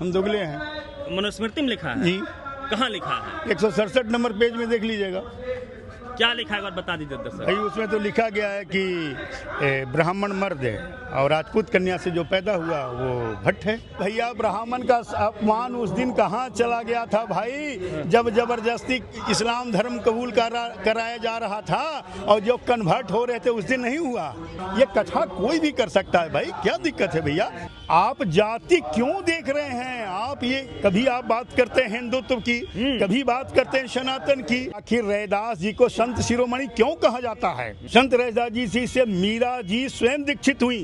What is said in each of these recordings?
हम दुगले हैं। मनुस्मृति में लिखा है जी। कहाँ लिखा है? 167 नंबर पेज में देख लीजिएगा। क्या लिखा है एक बार बता दीजिए दर्शक। भाई उसमें तो लिखा गया है कि ब्राह्मण मर्द है और राजपूत कन्या से जो पैदा हुआ वो भट्ट है। भैया ब्राह्मण का अपमान उस दिन कहाँ चला गया था भाई, जब जबरदस्ती इस्लाम धर्म कबूल कराया जा रहा था और जो कन्वर्ट हो रहे थे उस दिन नहीं हुआ। ये कथा कोई भी कर सकता है भाई, क्या दिक्कत है भैया? आप जाति क्यों देख रहे हैं? आप ये कभी आप बात करते हैं हिंदुत्व की, कभी बात करते हैं सनातन की। आखिर रैदास जी को संत शिरोमणि क्यों कहा जाता है? संत रैदास जी से मीरा जी स्वयं दीक्षित हुई,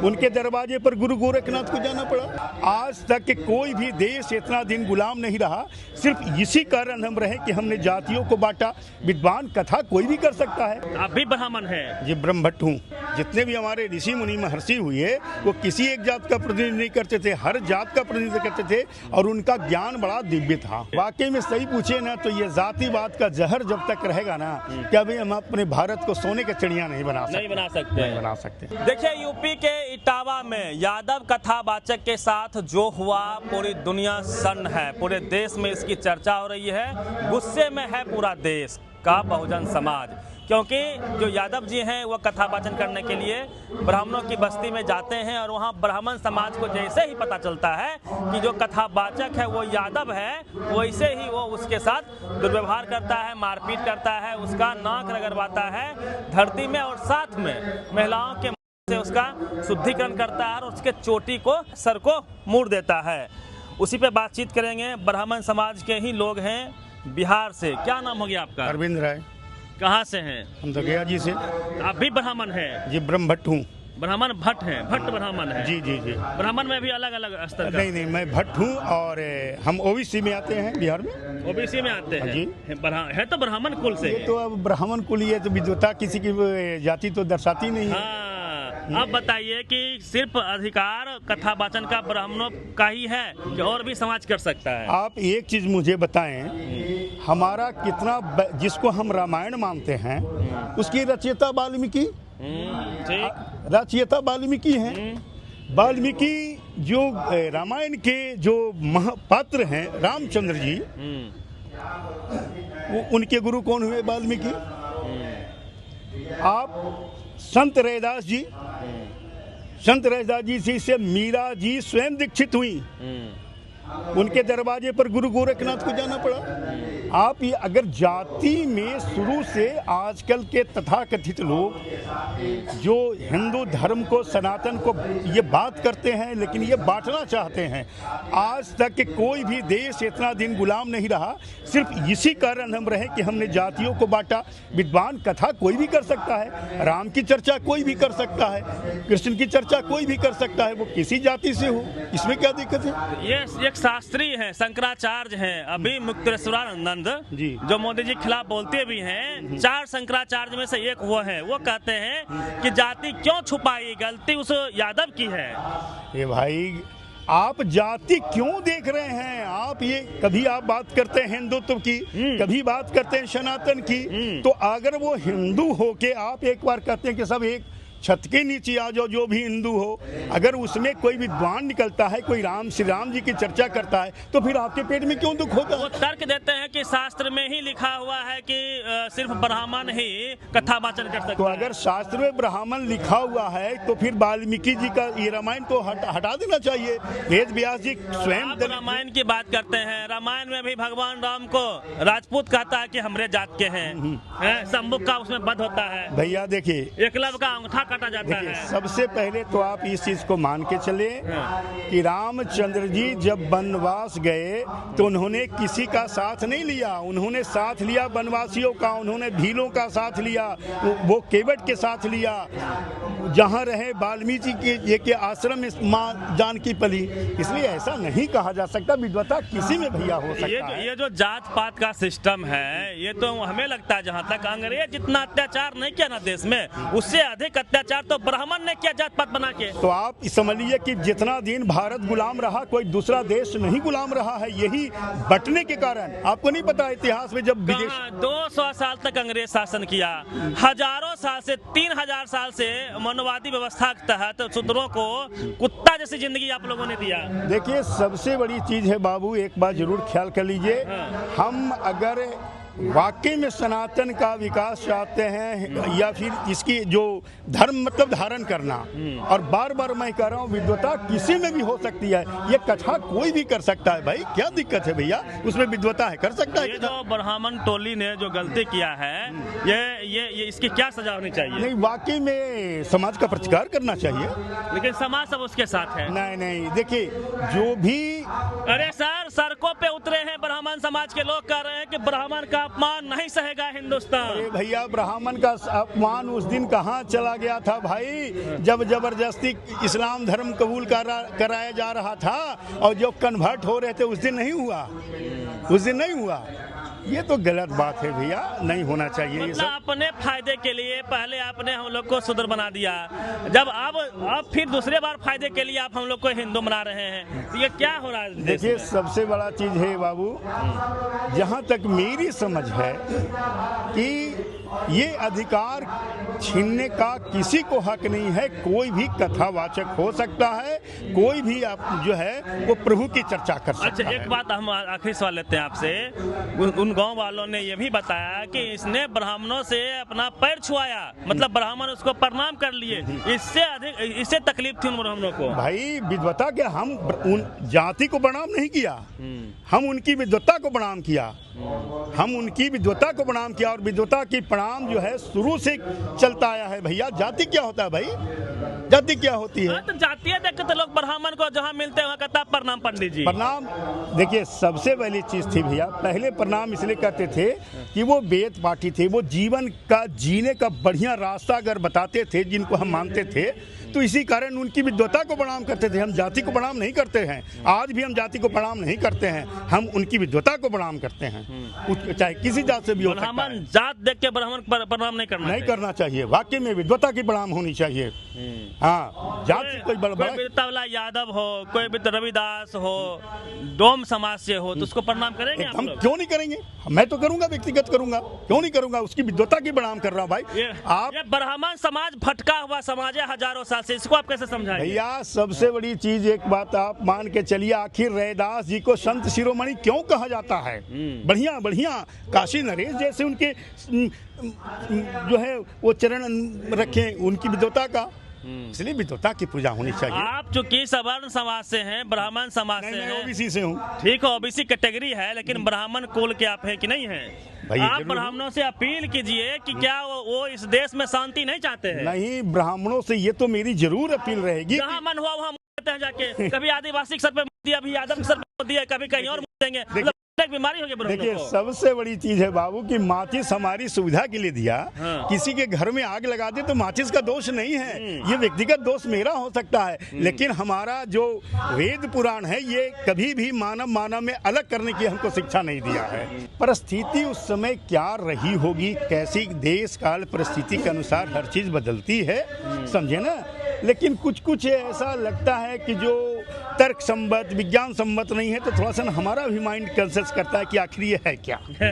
उनके दरवाजे पर गुरु गोरखनाथ को जाना पड़ा। आज तक कोई भी देश इतना दिन गुलाम नहीं रहा, सिर्फ इसी कारण हम रहे कि हमने जातियों को बांटा। विद्वान कथा कोई भी कर सकता है। आप भी ब्राह्मण है? जी ब्रह्मभट्ट हूँ। जितने भी हमारे ऋषि मुनि महर्षि हुए वो किसी एक जात का प्रतिनिधित्व नहीं करते थे, हर जात का प्रतिनिधित्व करते थे और उनका ज्ञान बड़ा दिव्य था। वाकई में सही पूछे ना तो ये जातिवाद का जहर जब तक रहेगा ना, क्या भाई हम अपने भारत को सोने के चिड़िया नहीं बना सकते। देखिए यूपी के इटावा में यादव कथावाचक के साथ जो हुआ पूरी दुनिया सन्न है, पूरे देश में इसकी चर्चा हो रही है। गुस्से में है पूरा देश का बहुजन समाज, क्योंकि जो यादव जी हैं वो कथावाचन करने के लिए ब्राह्मणों की बस्ती में जाते हैं और वहाँ ब्राह्मण समाज को जैसे ही पता चलता है कि जो कथावाचक है वो यादव है, वैसे ही वो उसके साथ दुर्व्यवहार करता है, मारपीट करता है, उसका नाक रगड़वाता है धरती में और साथ में महिलाओं के से उसका शुद्धिकरण करता है और उसके चोटी को सर को मोड़ देता है। उसी पे बातचीत करेंगे। ब्राह्मण समाज के ही लोग हैं बिहार से। क्या नाम हो गया आपका? अरविंद राय। कहाँ से हैं? हम तो गया जी से। आप भी ब्राह्मण हैं? जी ब्रह्मभट्ट हूँ। ब्राह्मण भट्ट हैं? भट्ट ब्राह्मण है? जी जी जी। ब्राह्मण में भी अलग अलग स्तर का? नहीं, मैं भट्ट हूँ और हम ओबीसी में आते हैं बिहार में। ओबीसी में आते हैं जी। है तो ब्राह्मण कुल से। ये तो अब ब्राह्मण कुल, ये तो विद्वता किसी की जाति तो दर्शाती नहीं है। हाँ, अब बताइए कि सिर्फ अधिकार कथावाचन का ब्राह्मणों का ही है कि और भी समाज कर सकता है? आप एक चीज मुझे बताएं, हमारा कितना जिसको हम रामायण मानते हैं उसकी रचयिता वाल्मीकि, रचयिता वाल्मीकि हैं। वाल्मीकि जो रामायण के जो पात्र हैं रामचंद्र जी, वो उनके गुरु कौन हुए? वाल्मीकि। आप संत रैदास जी से मीरा जी स्वयं दीक्षित हुई, उनके दरवाजे पर गुरु गोरखनाथ को जाना पड़ा। आप ये अगर जाति में शुरू से आजकल के तथाकथित लोग जो हिंदू धर्म को सनातन को ये बात करते हैं लेकिन ये बांटना चाहते हैं, आज तक कोई भी देश इतना दिन गुलाम नहीं रहा, सिर्फ इसी कारण हम रहे कि हमने जातियों को बांटा। विद्वान कथा कोई भी कर सकता है, राम की चर्चा कोई भी कर सकता है, कृष्ण की चर्चा कोई भी कर सकता है, वो किसी जाति से हो, इसमें क्या दिक्कत है? ये एक शास्त्री हैं, शंकराचार्य हैं, अभी मुक्तेश्वरानंद जी जो मोदी जी के खिलाफ बोलते भी हैं। 4 शंकराचार्य में से एक वो है। वो कहते हैं कि जाति क्यों छुपाई, गलती उस यादव की है। ये भाई आप जाति क्यों देख रहे हैं? आप ये कभी आप बात करते हैं हिंदुत्व की, कभी बात करते हैं सनातन की, तो अगर वो हिंदू हो के आप एक बार कहते हैं कि सब एक छत के नीचे आ जाओ, जो भी हिंदू हो, अगर उसमें कोई विद्वान निकलता है, कोई श्री राम जी की चर्चा करता है, तो फिर आपके पेट में क्यों दुख होगा? वो तर्क देते हैं कि शास्त्र में ही लिखा हुआ है कि सिर्फ ब्राह्मण ही कथावाचन कर सकते हैं। तो अगर शास्त्र में ब्राह्मण लिखा हुआ है तो फिर वाल्मीकि जी का ये रामायण तो हटा देना चाहिए। वेद व्यास जी स्वयं रामायण की बात करते हैं। रामायण में भी भगवान राम को राजपूत कहता है कि हमरे जात के हैं। शंभु का उसमें वध होता है। भैया देखिए, एकलव्य का अंगूठा काटा जाता है। सबसे पहले तो आप इस चीज को मान के चले कि रामचंद्र जी जब वनवास गए तो उन्होंने किसी का साथ नहीं लिया, उन्होंने साथ लिया वनवासियों का, उन्होंने भीलों का साथ लिया, वो केवट के साथ लिया, जहाँ रहे वाल्मीकि के आश्रम में माँ जानकी पली। इसलिए ऐसा नहीं कहा जा सकता, विद्वता किसी में भैया हो सकता है। ये जो जात पात का सिस्टम है, ये तो हमें लगता है जहाँ तक अंग्रेज जितना अत्याचार नहीं किया ना देश में, उससे अधिक अत्याचार अत्याचार तो ब्राह्मण ने किया जात पात बना के। तो आप समझ लीजिए कि जितना दिन भारत गुलाम रहा कोई दूसरा देश नहीं गुलाम रहा है, यही बंटने के कारण। आपको नहीं पता इतिहास में जब विदेश 200 साल तक अंग्रेज शासन किया, हजारों साल से 3000 साल से मनोवादी व्यवस्था के तहत शूद्रों को कुत्ता जैसी जिंदगी आप लोगों ने दिया। देखिए सबसे बड़ी चीज है बाबू, एक बात जरूर ख्याल कर लीजिए, हम अगर वाकई में सनातन का विकास चाहते हैं या फिर इसकी जो धर्म मतलब धारण करना, और बार बार मैं कह रहा हूँ विद्वता किसी में भी हो सकती है, ये कथा कोई भी कर सकता है भाई, क्या दिक्कत है भैया, उसमें विद्वता है, कर सकता है। ये जो ब्राह्मण टोली ने जो गलती किया है, ये इसकी क्या सजा होनी चाहिए? नहीं, वाकई में समाज का प्रतिकार करना चाहिए, लेकिन समाज सब उसके साथ है। नहीं देखिए जो भी, अरे सर, सड़कों पे उतरे हैं ब्राह्मण समाज के लोग, कह रहे हैं कि ब्राह्मण का अपमान नहीं सहेगा हिंदुस्तान। अरे भैया ब्राह्मण का अपमान उस दिन कहाँ चला गया था भाई, जब जबरदस्ती इस्लाम धर्म कबूल कराया जा रहा था और जो कन्वर्ट हो रहे थे उस दिन नहीं हुआ, उस दिन नहीं हुआ। ये तो गलत बात है भैया, नहीं होना चाहिए ये सब। अपने फायदे के लिए पहले आपने हम लोग को शूद्र बना दिया, जब अब फिर दूसरे बार फायदे के लिए आप हम लोग को हिंदू बना रहे हैं, तो ये क्या हो रहा है? देखिए सबसे बड़ा चीज है बाबू, जहाँ तक मेरी समझ है कि ये अधिकार छीनने का किसी को हक नहीं है, कोई भी कथावाचक हो सकता है, कोई भी आप जो है वो प्रभु की चर्चा कर सकता है। अच्छा, एक बात हम आखिरी सवाल लेते हैं आपसे, उन गांव वालों ने ये भी बताया कि इसने ब्राह्मणों से अपना पैर छुआया, मतलब ब्राह्मण उसको प्रणाम कर लिए, इससे तकलीफ थी उन ब्राह्मणों को। भाई विद्वता के हम उन जाति को प्रणाम नहीं किया, हम उनकी विद्वता को प्रणाम किया, हम उनकी विद्वता को प्रणाम किया, और विद्वता की प्रणाम जो है शुरू से चलता आया है। भैया जाति क्या होता है भाई, जाति क्या होती है? तो जातीय देख के तो लोग ब्राह्मण को जहाँ मिलते हैं वहाँ कहता प्रणाम पंडित जी। प्रणाम, देखिए सबसे पहली चीज थी भैया, पहले प्रणाम इसलिए कहते थे कि वो वेद पाठी थे, वो जीवन का जीने का बढ़िया रास्ता अगर बताते थे जिनको हम मानते थे, तो इसी कारण उनकी विद्वता को प्रणाम करते थे। हम जाति को प्रणाम नहीं करते हैं, आज भी हम जाति को प्रणाम नहीं करते हैं, हम उनकी विद्वता को प्रणाम करते हैं, चाहे किसी जात से भी हो सकता है। जात देख के ब्राह्मण प्रणाम नहीं करना चाहिए, वाकई में विद्वता की प्रणाम होनी चाहिए। हाँ, जात से कोई वाला यादव हो, कोई भी रविदास हो, डोम समाज से हो, तो उसको प्रणाम करेंगे आप? हम क्यों नहीं करेंगे, मैं तो करूंगा, व्यक्तिगत करूंगा, क्यों नहीं करूंगा, उसकी विद्वता की प्रणाम कर रहा हूँ भाई। आप ब्राह्मण समाज भटका हुआ समाज है हजारों साल से, इसको आप कैसे समझाएंगे? भैया सबसे बड़ी चीज एक बात आप मान के चलिए, आखिर रैदास जी को संत शिरोमणि क्यों कहा जाता है? बढ़िया बढ़िया काशी नरेश जैसे उनके जो है वो चरण रखे उनकी विद्वता का, इसलिए विद्वता की पूजा होनी चाहिए। आप चूंकि सवर्ण समाज से हैं, ब्राह्मण समाज से हैं, ओबीसी से हूँ, ठीक है ओबीसी कैटेगरी है, लेकिन ब्राह्मण कुल के आप हैं कि नहीं है? आप ब्राह्मणों से अपील कीजिए कि क्या वो इस देश में शांति नहीं चाहते हैं? नहीं, ब्राह्मणों से ये तो मेरी जरूर अपील रहेगी, जहाँ मन हुआ वहाँ मुँह हैं जाके, कभी आदिवासी के सर पे दिया, अभी यादव के सर पे दिया, कभी कहीं और मुँह देंगे, बीमारी होगी। देखिए सबसे बड़ी चीज है बाबू कि माचिस हमारी सुविधा के लिए दिया, किसी के घर में आग लगा दे तो माचिस का दोष नहीं है, ये व्यक्तिगत दोष मेरा हो सकता है, लेकिन हमारा जो वेद पुराण है ये कभी भी मानव में अलग करने की हमको शिक्षा नहीं दिया है। परिस्थिति उस समय क्या रही होगी, कैसी देश काल परिस्थिति के अनुसार हर चीज बदलती है, समझे ना, लेकिन कुछ ऐसा लगता है कि जो तर्क सम्मत विज्ञान सम्मत नहीं है, तो थोड़ा सा हमारा भी माइंड कंसेस करता है कि आखिर ये है क्या है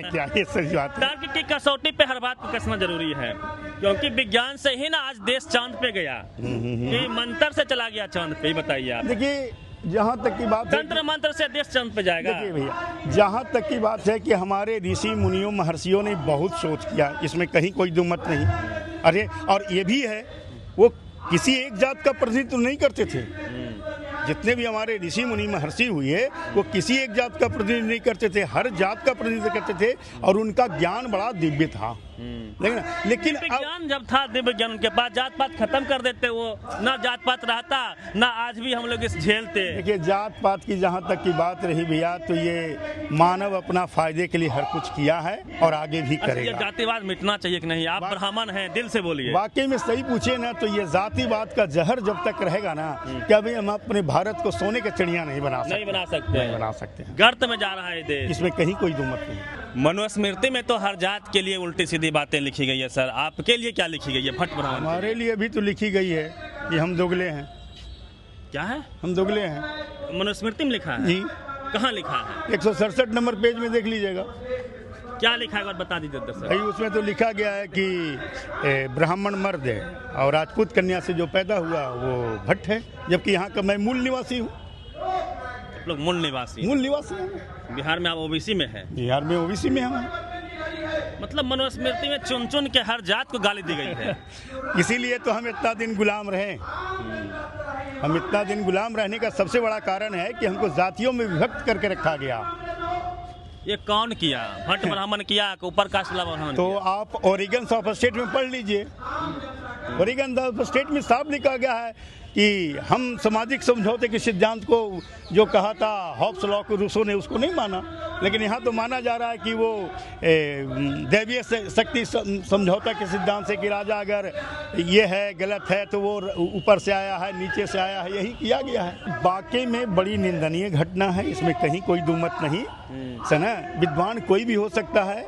क्या, ये सही बात है। तर्क की कसौटी पे हर बात को कसना जरूरी है, क्योंकि विज्ञान से ही ना आज देश चांद पे गया, कि मंत्र से चला गया चांद पे। बताइए आप। देखिए जहाँ तक की बात तंत्र मंत्र से देश चांद पे जाएगा। देखिए भैया, जहाँ तक की बात है कि हमारे ऋषि मुनियों महर्षियों ने बहुत सोच किया, इसमें कहीं कोई दुमत नहीं। अरे और ये भी है, वो किसी एक जात का प्रतिनिधित्व नहीं करते थे, जितने भी हमारे ऋषि मुनि महर्षि हुए वो किसी एक जात का प्रतिनिधित्व नहीं करते थे, हर जात का प्रतिनिधित्व करते थे, और उनका ज्ञान बड़ा दिव्य था। लेकिन ज्ञान जब था दिव्य ज्ञान उनके पास, जात पात खत्म कर देते, वो ना जात पात रहता ना आज भी हम लोग इस झेलते। देखिए जात पात की जहाँ तक की बात रही भैया, तो ये मानव अपना फायदे के लिए हर कुछ किया है और आगे भी करेगा। ये जातिवाद मिटना चाहिए कि नहीं? आप ब्राह्मण हैं, दिल से बोलिए। वाकई में सही पूछे ना, तो ये जातिवाद का जहर जब तक रहेगा ना, क्या भाई हम अपने भारत को सोने के चिड़िया नहीं बना सकते, नहीं बना सकते, नहीं बना सकते। गर्त में जा रहा है देश, इसमें कहीं कोई दुमत नहीं। मनुस्मृति में तो हर जात के लिए उल्टी सीधी बातें लिखी गई है सर, आपके लिए क्या लिखी गई है भट्ट ब्राह्मण? हमारे लिए भी तो लिखी गई है कि हम दोगले हैं। क्या है? हम दोगले हैं। मनुस्मृति में लिखा है? जी। कहाँ लिखा है? 167 नंबर पेज में देख लीजिएगा। क्या लिखा है और बता दीजिए सर। भाई उसमें तो लिखा गया है कि ब्राह्मण मर्द है और राजपूत कन्या से जो पैदा हुआ वो भट्ट है, जबकि यहाँ का मैं मूल निवासी हूँ। आप लोग मूल निवासी? मूल निवासी हैं। बिहार में आप ओबीसी में है? बिहार में ओबीसी में हम। मतलब मनुस्मृति में चुन चुन के हर जात को गाली दी गई है। इसीलिए तो हम इतना दिन गुलाम रहे। हम इतना दिन गुलाम रहने का सबसे बड़ा कारण है कि हमको जातियों में विभक्त करके रखा गया। ये कौन किया? भट्ट ब्राह्मण किया कि ऊपर कास्ट वाला ब्राह्मण? तो आप ओरिगन ऑफ स्टेट में पढ़ लीजिए। ओरिगन ऑफ स्टेट में साफ लिखा गया है कि हम सामाजिक समझौते के सिद्धांत को जो कहा था हॉब्स लॉ को रूसो ने, उसको नहीं माना, लेकिन यहाँ तो माना जा रहा है कि वो दैवीय शक्ति समझौता के सिद्धांत से कि राजा अगर ये है गलत है तो वो ऊपर से आया है नीचे से आया है, यही किया गया है। वाकई में बड़ी निंदनीय घटना है, इसमें कहीं कोई दुमत नहीं। सना विद्वान कोई भी हो सकता है,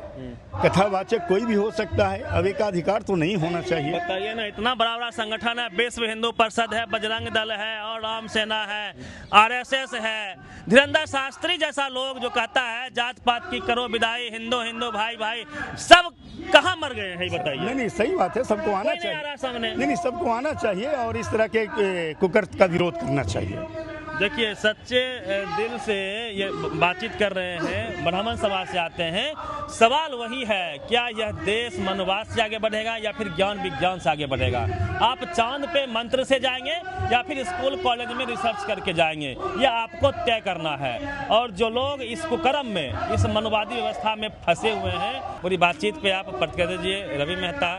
कथावाचक कोई भी हो सकता है, अब एक अधिकार तो नहीं होना चाहिए। बताइए ना, इतना बड़ा बड़ा संगठन है, विश्व हिंदू परिषद है, बजरंग दल है और राम सेना है, आरएसएस है, धीरेन्द्र शास्त्री जैसा लोग जो कहता है जात पात की करो विदाई, हिंदू हिंदू भाई भाई, सब कहाँ मर गए हैं बताइए? नहीं सही बात है, सबको आना चाहिए। नहीं सबको आना चाहिए और इस तरह के कुकर्म का विरोध करना चाहिए। देखिए सच्चे दिल से ये बातचीत कर रहे हैं, ब्राह्मण समाज से आते हैं। सवाल वही है, क्या यह देश मनवास से आगे बढ़ेगा या फिर ज्ञान विज्ञान से आगे बढ़ेगा? आप चांद पे मंत्र से जाएंगे या फिर स्कूल कॉलेज में रिसर्च करके जाएंगे, यह आपको तय करना है। और जो लोग इस कुकर्म में, इस मनवादी व्यवस्था में फंसे हुए हैं, पूरी बातचीत पे आप प्रतिक्रिया दीजिए। रवि मेहता।